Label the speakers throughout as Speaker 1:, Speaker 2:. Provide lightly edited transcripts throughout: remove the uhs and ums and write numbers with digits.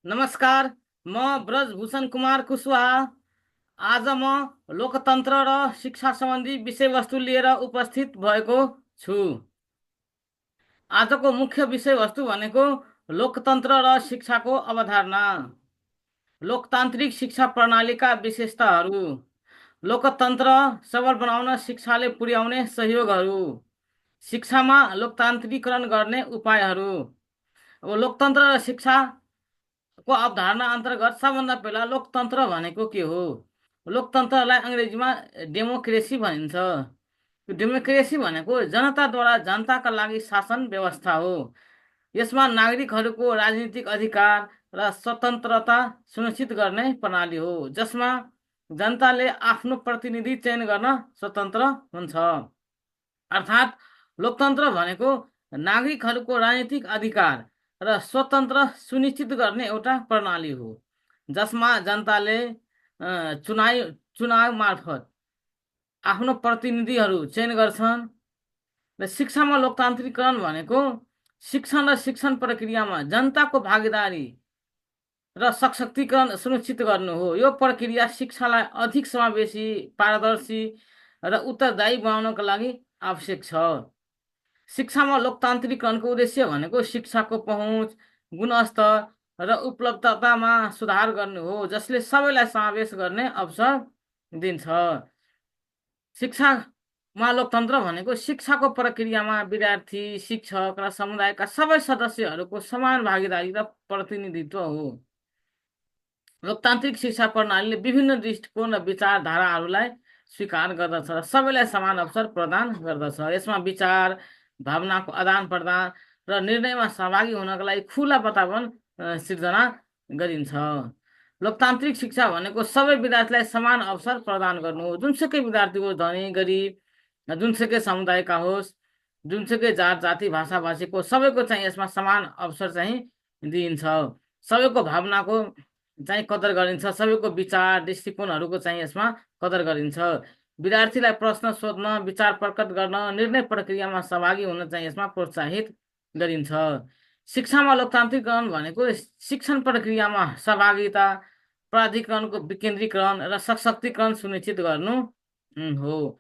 Speaker 1: नमस्कार। म ब्रजभूषण कुमार कुशवाहा। आज म लोकतन्त्र र शिक्षा सम्बन्धी विषयवस्तु लिएर उपस्थित भएको छु। आजको मुख्य विषयवस्तु भनेको लोकतन्त्र र शिक्षाको अवधारणा, लोकतान्त्रिक शिक्षा प्रणालीका विशेषताहरू, लोकतन्त्र सबल बनाउन शिक्षाले पुर्याउने सहयोगहरू, शिक्षामा लोकतान्त्रिकरण गर्ने उपायहरू। अब लोकतन्त्र र शिक्षा को अवधारणा अन्तर्गत सबभन्दा पहिला लोकतन्त्र भनेको के हो? लोकतन्त्रलाई अङ्ग्रेजीमा डेमोक्रेसी भनिन्छ। डेमोक्रेसी भनेको जनताद्वारा जनताका लागि शासन व्यवस्था हो। यसमा नागरिकहरूको राजनीतिक अधिकार र स्वतन्त्रता सुनिश्चित गर्ने प्रणाली हो, जसमा जनताले आफ्नो प्रतिनिधि चयन गर्न स्वतन्त्र हुन्छ। अर्थात् लोकतन्त्र भनेको नागरिकहरूको राजनीतिक अधिकार र स्वतन्त्र सुनिश्चित गर्ने एउटा प्रणाली हो, जसमा जनताले चुनाव मार्फत आफ्नो प्रतिनिधिहरू चयन गर्छन्। र शिक्षामा लोकतान्त्रिकरण भनेको शिक्षण र शिक्षण प्रक्रियामा जनताको भागीदारी र सशक्तिकरण सुनिश्चित गर्नु हो। यो प्रक्रिया शिक्षालाई अधिक समावेशी, पारदर्शी र उत्तरदायी बनाउनका लागि आवश्यक छ। शिक्षामा लोकतान्त्रिकरणको उद्देश्य भनेको शिक्षाको पहुँच, गुणस्तर र उपलब्धतामा सुधार गर्नु हो, जसले सबैलाई समावेश गर्ने अवसर दिन्छ। शिक्षामा लोकतन्त्र भनेको शिक्षाको प्रक्रियामा विद्यार्थी, शिक्षक र समुदायका सबै सदस्यहरूको समान भागीदारी र प्रतिनिधित्व हो। लोकतान्त्रिक शिक्षा प्रणालीले विभिन्न दृष्टिकोण र विचारधाराहरूलाई स्वीकार गर्दछ र सबैलाई समान अवसर प्रदान गर्दछ। यसमा विचार, भावनाको आदान प्रदान र निर्णयमा सहभागी हुनका लागि खुला वातावरण सिर्जना गरिन्छ। लोकतान्त्रिक शिक्षा भनेको सबै विद्यार्थीलाई समान अवसर प्रदान गर्नु हो। जुनसुकै विद्यार्थी होस्, धनी गरिब, जुनसुकै समुदायका होस्, जुनसुकै जात जाति भाषा भाषीको, सबैको चाहिँ यसमा समान अवसर चाहिँ दिइन्छ। सबैको भावनाको चाहिँ कदर गरिन्छ, सबैको विचार दृष्टिकोणहरूको चाहिँ यसमा कदर गरिन्छ। विद्यार्थीलाई प्रश्न सोध्न, विचार प्रकट गर्न, निर्णय प्रक्रियामा सहभागी हुन चाहिँ यसमा प्रोत्साहित गरिन्छ। शिक्षामा लोकतान्त्रिकरण भनेको शिक्षण प्रक्रियामा सहभागिता, प्राधिकरणको विकेन्द्रीकरण र सशक्तिकरण सुनिश्चित गर्नु हो।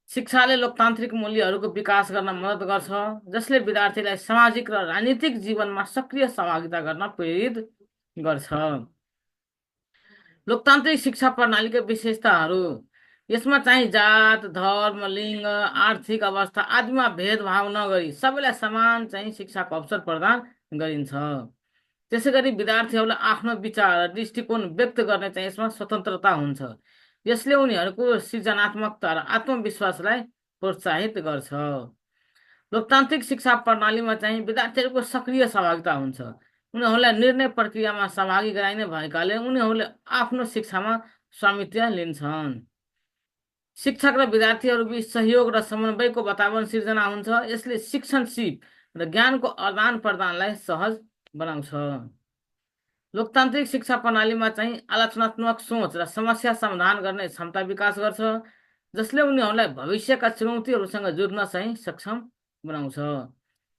Speaker 1: शिक्षाले लोकतान्त्रिक मूल्यहरूको विकास गर्न मद्दत गर्छ, जसले विद्यार्थीलाई सामाजिक र राजनीतिक जीवनमा सक्रिय सहभागिता गर्न प्रेरित गर्छ। लोकतान्त्रिक शिक्षा प्रणालीका विशेषताहरू, यसमा चाहिँ जात, धर्म, लिङ्ग, आर्थिक अवस्था आदिमा भेदभाव नगरी सबैलाई समान चाहिँ शिक्षाको अवसर प्रदान गरिन्छ। त्यसै गरी विद्यार्थीहरूलाई आफ्नो विचार र दृष्टिकोण व्यक्त गर्ने चाहिँ यसमा स्वतन्त्रता हुन्छ। यसले उनीहरूको सृजनात्मकता र आत्मविश्वासलाई प्रोत्साहित गर्छ। लोकतान्त्रिक शिक्षा प्रणालीमा चाहिँ विद्यार्थीहरूको सक्रिय सहभागिता हुन्छ। उनीहरूलाई निर्णय प्रक्रियामा सहभागी गराइने भएकाले उनीहरूले आफ्नो शिक्षामा स्वामित्व लिन्छन्। शिक्षक र विद्यार्थीहरूबीच सहयोग र समन्वयको वातावरण सिर्जना हुन्छ। यसले शिक्षण सिप र ज्ञानको आदान प्रदानलाई सहज बनाउँछ। लोकतान्त्रिक शिक्षा प्रणालीमा चाहिँ आलोचनात्मक सोच र समस्या समाधान गर्ने क्षमता विकास गर्छ, जसले उनीहरूलाई भविष्यका चुनौतीहरूसँग जुझ्न चाहिँ सक्षम बनाउँछ।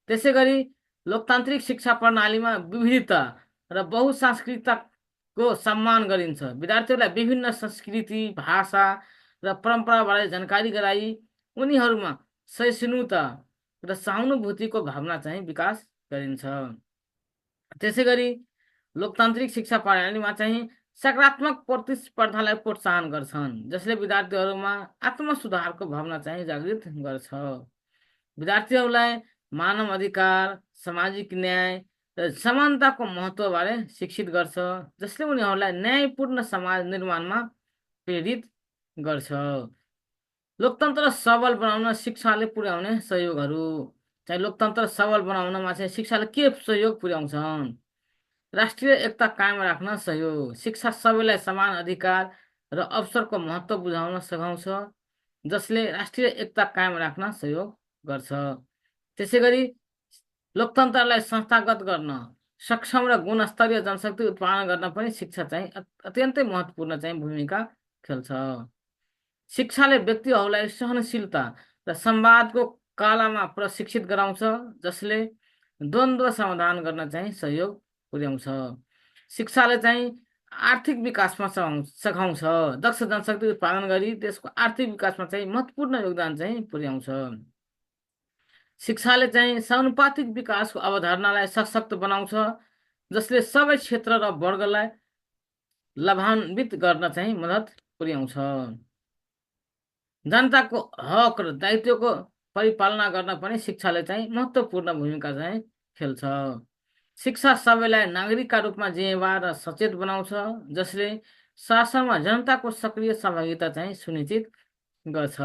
Speaker 1: त्यसै गरी लोकतान्त्रिक शिक्षा प्रणालीमा विविधता र बहुसांस्कृतिकताको सम्मान गरिन्छ। विद्यार्थीहरूलाई विभिन्न संस्कृति, भाषा र परम्पराबारे जानकारी गराई उनीहरूमा सहिष्णुता र सहानुभूतिको भावना चाहिँ विकास गरिन्छ। त्यसै गरी लोकतान्त्रिक शिक्षा प्रणालीमा चाहिँ सकारात्मक प्रतिस्पर्धालाई प्रोत्साहन गर्छन्, जसले विद्यार्थीहरूमा आत्मसुधारको भावना चाहिँ जागृत गर्छ। विद्यार्थीहरूलाई मानव अधिकार, सामाजिक न्याय र समानताको महत्त्वबारे शिक्षित गर्छ, जसले उनीहरूलाई न्यायपूर्ण समाज निर्माणमा प्रेरित गर्छ। लोकतन्त्र सबल बनाउन शिक्षाले पुर्याउने सहयोगहरू, चाहिँ लोकतन्त्र सबल बनाउनमा चाहिँ शिक्षाले के सहयोग पुर्याउँछन्? राष्ट्रिय एकता कायम राख्न सहयोग। शिक्षा सबैलाई समान अधिकार र अवसरको महत्त्व बुझाउन सघाउँछ, जसले राष्ट्रिय एकता कायम राख्न सहयोग गर्छ। त्यसै गरी लोकतन्त्रलाई संस्थागत गर्न, सक्षम र गुणस्तरीय जनशक्ति उत्पादन गर्न पनि शिक्षा चाहिँ अत्यन्तै महत्त्वपूर्ण चाहिँ भूमिका खेल्छ। शिक्षाले व्यक्तिहरूलाई सहनशीलता र संवादको कलामा प्रशिक्षित गराउँछ, जसले द्वन्द्व समाधान गर्न चाहिँ सहयोग पुर्याउँछ। शिक्षाले चाहिँ आर्थिक विकासमा सघाउँछ। दक्ष जनशक्ति उत्पादन गरी देशको आर्थिक विकासमा चाहिँ महत्त्वपूर्ण योगदान चाहिँ पुर्याउँछ। शिक्षाले चाहिँ समानुपातिक विकासको अवधारणालाई सशक्त बनाउँछ, जसले सबै क्षेत्र र वर्गलाई लाभान्वित गर्न चाहिँ मद्दत पुर्याउँछ। जनताको हक र दायित्वको परिपालना गर्न पनि शिक्षाले चाहिँ महत्त्वपूर्ण भूमिका चाहिँ खेल्छ। शिक्षा सबैलाई नागरिकका रूपमा जिम्मेवार र सचेत बनाउँछ, जसले शासनमा जनताको सक्रिय सहभागिता चाहिँ सुनिश्चित गर्छ।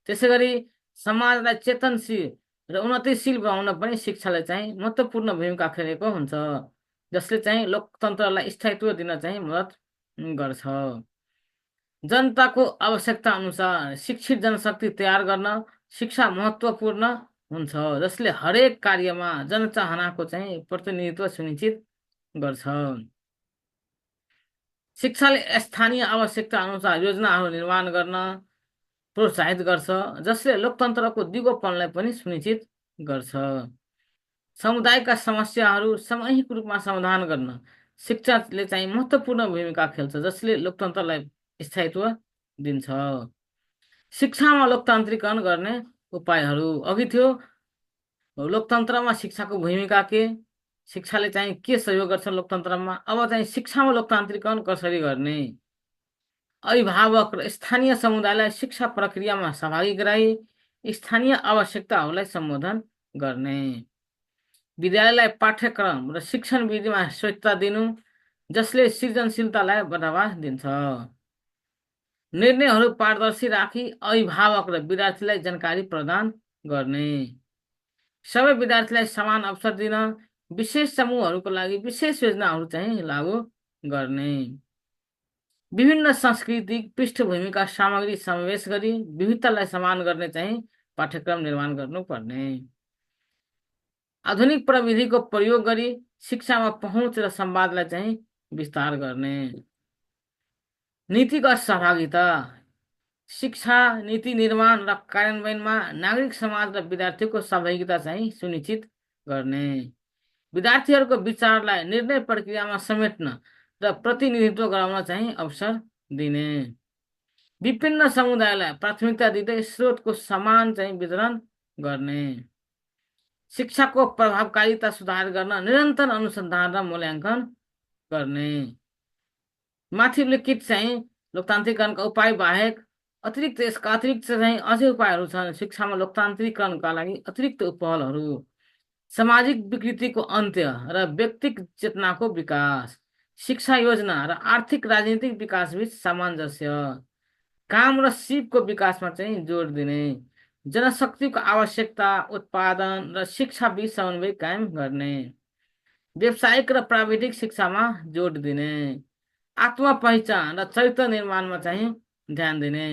Speaker 1: त्यसै गरी समाजलाई चेतनशील र उन्नतिशील बनाउन पनि शिक्षाले चाहिँ महत्त्वपूर्ण भूमिका खेलेको हुन्छ, जसले चाहिँ लोकतन्त्रलाई स्थायित्व दिन चाहिँ मद्दत गर्छ। जनताको आवश्यकता अनुसार शिक्षित जनशक्ति तयार गर्न शिक्षा महत्त्वपूर्ण हुन्छ, जसले हरेक कार्यमा जनचाहनाको चाहिँ प्रतिनिधित्व सुनिश्चित गर्छ। शिक्षाले स्थानीय आवश्यकता अनुसार योजनाहरू निर्माण गर्न प्रोत्साहित गर्छ, जसले लोकतन्त्रको दिगोपनलाई पनि सुनिश्चित गर्छ। समुदायका समस्याहरू सामूहिक रूपमा समाधान गर्न शिक्षाले चाहिँ महत्त्वपूर्ण भूमिका खेल्छ, जसले लोकतन्त्रलाई स्थायित्व दिन्छ। शिक्षामा लोकतान्त्रिकरण गर्ने उपायहरू अघि थियो। लोकतन्त्रमा शिक्षाको भूमिका के, शिक्षाले चाहिँ के सहयोग गर्छ लोकतन्त्रमा, अब चाहिँ शिक्षामा लोकतान्त्रिकरण कसरी गर्ने। अभिभावक र स्थानीय समुदायलाई शिक्षा प्रक्रियामा सहभागी गराई स्थानीय आवश्यकताहरूलाई सम्बोधन गर्ने। विद्यालयलाई पाठ्यक्रम र शिक्षण विधिमा स्वेच्छा दिनु, जसले सृजनशीलतालाई बढावा दिन्छ। निर्णयहरू पारदर्शी राखी अभिभावक र विद्यार्थीलाई जानकारी प्रदान गर्ने। सबै विद्यार्थीलाई समान अवसर दिन विशेष समूहहरूको लागि विशेष योजनाहरू चाहिँ लागू गर्ने। विभिन्न सांस्कृतिक पृष्ठभूमिका सामग्री समावेश गरी विविधतालाई समान गर्ने चाहिँ पाठ्यक्रम निर्माण गर्नुपर्ने। आधुनिक प्रविधिको प्रयोग गरी शिक्षामा पहुँच र संवादलाई चाहिँ विस्तार गर्ने। नीतिगत सहभागिता शिक्षा नीति निर्माण र कार्यान्वयनमा नागरिक समाज र विद्यार्थीको सहभागिता चाहिँ सुनिश्चित गर्ने। विद्यार्थीहरूको विचारलाई निर्णय प्रक्रियामा समेट्न र प्रतिनिधित्व गराउन चाहिँ अवसर दिने। विभिन्न समुदायलाई प्राथमिकता दिँदै स्रोतको समान चाहिँ वितरण गर्ने। शिक्षाको प्रभावकारिता सुधार गर्न निरन्तर अनुसन्धान र मूल्याङ्कन गर्ने। माथि उल्लेखित चाहिँ लोकतान्त्रिकरणका उपाय बाहेक यसका अतिरिक्त चाहिँ अझै उपायहरू छन्। शिक्षामा लोकतान्त्रिकरणका लागि अतिरिक्त पहलहरू: सामाजिक विकृतिको अन्त्य र व्यक्तिक चेतनाको विकास, शिक्षा योजना र आर्थिक राजनीतिक विकासबीच सामञ्जस्य, काम र सिपको विकासमा चाहिँ जोड दिने, जनशक्तिको आवश्यकता उत्पादन र शिक्षा बीच समन्वय कायम गर्ने, व्यावसायिक र प्राविधिक शिक्षामा जोड दिने, आत्म पहिचान र चरित्र निर्माणमा चाहिँ ध्यान दिने,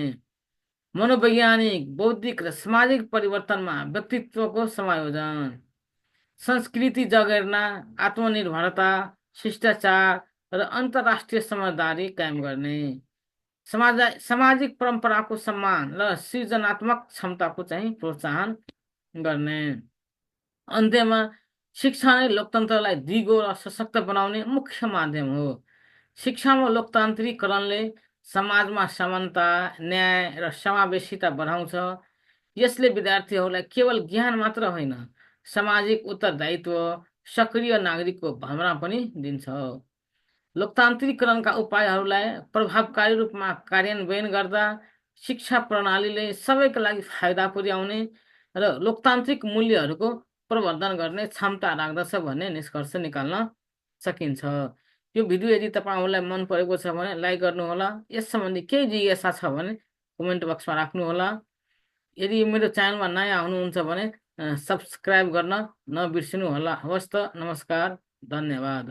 Speaker 1: मनोवैज्ञानिक बौद्धिक र सामाजिक परिवर्तनमा व्यक्तित्वको समायोजन, संस्कृति जगेर्ना, आत्मनिर्भरता, शिष्टाचार र अन्तर्राष्ट्रिय समझदारी कायम गर्ने, सामाजिक परम्पराको सम्मान र सृजनात्मक क्षमताको चाहिँ प्रोत्साहन गर्ने। अन्त्यमा शिक्षा नै लोकतन्त्रलाई दिगो र सशक्त बनाउने मुख्य माध्यम हो। शिक्षामा लोकतान्त्रिकरणले समाजमा समानता, न्याय र समावेशिता बढाउँछ। यसले विद्यार्थीहरूलाई केवल ज्ञान मात्र होइन, सामाजिक उत्तरदायित्व, सक्रिय नागरिकको भावना पनि दिन्छ। लोकतान्त्रिकरणका उपायहरूलाई प्रभावकारी रूपमा कार्यान्वयन गर्दा शिक्षा प्रणालीले सबैका लागि फाइदा पुर्याउने र लोकतान्त्रिक मूल्यहरूको प्रवर्धन गर्ने क्षमता राख्दछ भन्ने निष्कर्ष निकाल्न सकिन्छ। यो भिडियो यदि तपाईँहरूलाई मन परेको छ भने लाइक गर्नुहोला। यस सम्बन्धी केही जिज्ञासा छ भने कमेन्ट बक्समा राख्नुहोला। यदि मेरो च्यानलमा नयाँ हुनुहुन्छ भने सब्सक्राइब गर्न नबिर्सिनुहोला। हवस् त, नमस्कार, धन्यवाद।